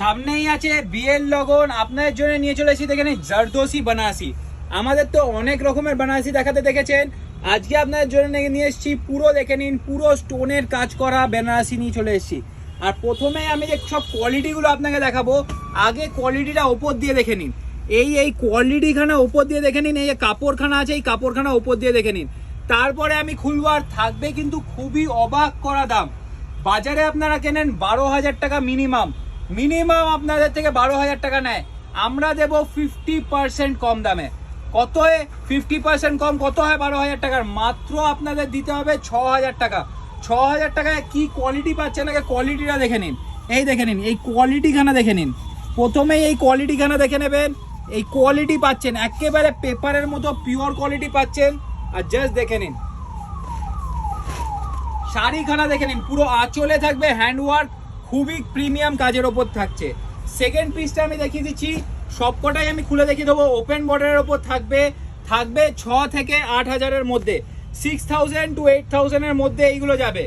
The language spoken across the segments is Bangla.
সামনেই আছে বিয়ের লগন, আপনাদের জন্য নিয়ে চলে এসেছি দেখেন জারদোসি বানারসি। আমাদের তো অনেক রকমের বানারসি দেখাতে দেখেছেন, আজকে আপনাদের জন্য নিয়ে এসেছি পুরো দেখে নিন, পুরো স্টোনের কাজ করা বেনারসি নিয়ে চলে এসেছি। আর প্রথমে আমি যে সব কোয়ালিটিগুলো আপনাকে দেখাবো, আগে কোয়ালিটিটা ওপর দিয়ে দেখে নিন। এই কোয়ালিটিখানা ওপর দিয়ে দেখে নিন, এই যে কাপড়খানা আছে এই কাপড়খানা ওপর দিয়ে দেখে নিন। তারপরে আমি খুলবো, আর থাকবে কিন্তু খুবই অবাক করা দাম। বাজারে আপনারা কেনেন 12,000 টাকা মিনিমাম আপনাদের থেকে 12,000 টাকা নেয়, আমরা দেবো 50% কম দামে। কত হয় 50% কম? কত হয় 12,000 টাকার? মাত্র আপনাদের দিতে হবে 6,000 টাকা। 6,000 টাকায় কি কোয়ালিটি পাচ্ছেন আগে কোয়ালিটিটা দেখে নিন। এই দেখে নিন, এই কোয়ালিটিখানা দেখে নিন। প্রথমেই এই কোয়ালিটিখানা দেখে নেবেন। এই কোয়ালিটি পাচ্ছেন একেবারে পেপারের মতো পিওর কোয়ালিটি পাচ্ছেন। আর জাস্ট দেখে নিন শাড়িখানা দেখে নিন, পুরো আঁচলে থাকবে হ্যান্ডওয়ার্ক, খুবই প্রিমিয়াম কাজের ওপর থাকছে। সেকেন্ড পিসটা আমি দেখিয়ে দিচ্ছি, সবকটাই আমি খুলে দেখিয়ে দেবো। ওপেন বর্ডারের ওপর থাকবে 6 থেকে 8,000-এর মধ্যে, 6,000 to 8,000-এর মধ্যে এইগুলো যাবে।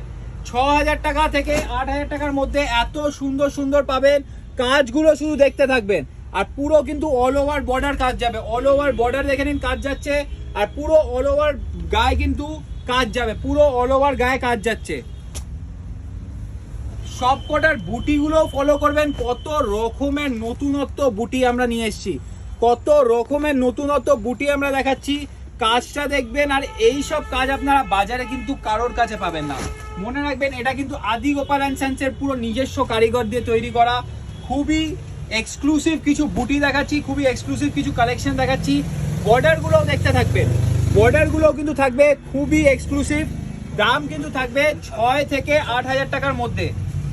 6,000 টাকা থেকে 8,000 টাকার মধ্যে এত সুন্দর সুন্দর পাবেন। কাজগুলো শুধু দেখতে থাকবেন। আর পুরো কিন্তু অল ওভার বর্ডার কাজ যাবে, অল ওভার বর্ডার দেখে নিন কাজ যাচ্ছে। আর পুরো অল ওভার গায়ে কিন্তু কাজ যাবে, পুরো অল ওভার গায়ে কাজ যাচ্ছে। সব কটার বুটিগুলো ফলো করবেন, কত রকমের নতুনত্ব বুটি আমরা নিয়ে এসেছি, কত রকমের নতুনত্ব বুটি আমরা দেখাচ্ছি। কাজটা দেখবেন, আর এই সব কাজ আপনারা বাজারে কিন্তু কারোর কাছে পাবেন না। মনে রাখবেন এটা কিন্তু আদি গোপাল অ্যান্ড সন্সের পুরো নিজস্ব কারিগর দিয়ে তৈরি করা। খুবই এক্সক্লুসিভ কিছু বুটি দেখাচ্ছি, খুবই এক্সক্লুসিভ কিছু কালেকশন দেখাচ্ছি। বর্ডারগুলোও দেখতে থাকবেন, বর্ডারগুলোও কিন্তু থাকবে খুবই এক্সক্লুসিভ। দাম কিন্তু থাকবে 6 থেকে 8,000 টাকার মধ্যে,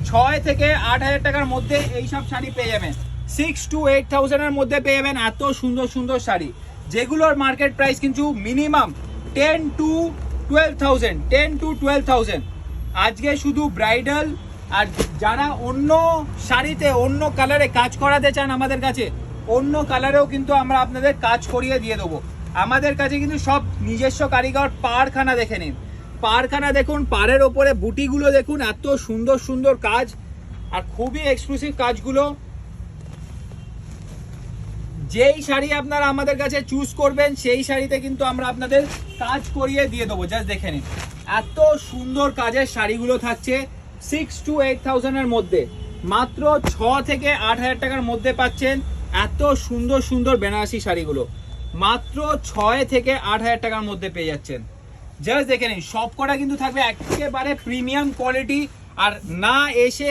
6 থেকে 8,000 টাকার মধ্যে এইসব শাড়ি পেয়ে যাবেন। 6 to 8,000-এর মধ্যে পেয়ে যাবেন এত সুন্দর সুন্দর শাড়ি, যেগুলোর মার্কেট প্রাইস কিন্তু মিনিমাম 10 to 12,000। আজকে শুধু ব্রাইডাল, আর যারা অন্য শাড়িতে অন্য কালারে কাজ করাতে চান আমাদের কাছে, অন্য কালারেও কিন্তু আমরা আপনাদের কাজ করিয়ে দিয়ে দেবো। আমাদের কাছে কিন্তু সব নিজস্ব কারিগর। পাড়খানা দেখে নিন, পাড়খানা দেখুন, পাড়ের ওপরে বুটিগুলো দেখুন, এত সুন্দর সুন্দর কাজ আর খুবই এক্সক্লুসিভ কাজগুলো। যেই শাড়ি আপনারা আমাদের কাছে চুজ করবেন সেই শাড়িতে কিন্তু আমরা আপনাদের কাজ করিয়ে দিয়ে দেবো। জাস্ট দেখে নিন, এত সুন্দর কাজের শাড়িগুলো থাকছে 6 to 8,000-এর মধ্যে, মাত্র 6 থেকে 8,000 টাকার মধ্যে পাচ্ছেন এত সুন্দর সুন্দর বেনারসি শাড়িগুলো। মাত্র 6 থেকে 8,000 টাকার মধ্যে পেয়ে যাচ্ছেন। জাস্ট দেখে নিন, সব কটা কিন্তু থাকবে একেবারে প্রিমিয়াম কোয়ালিটি। আর না এসে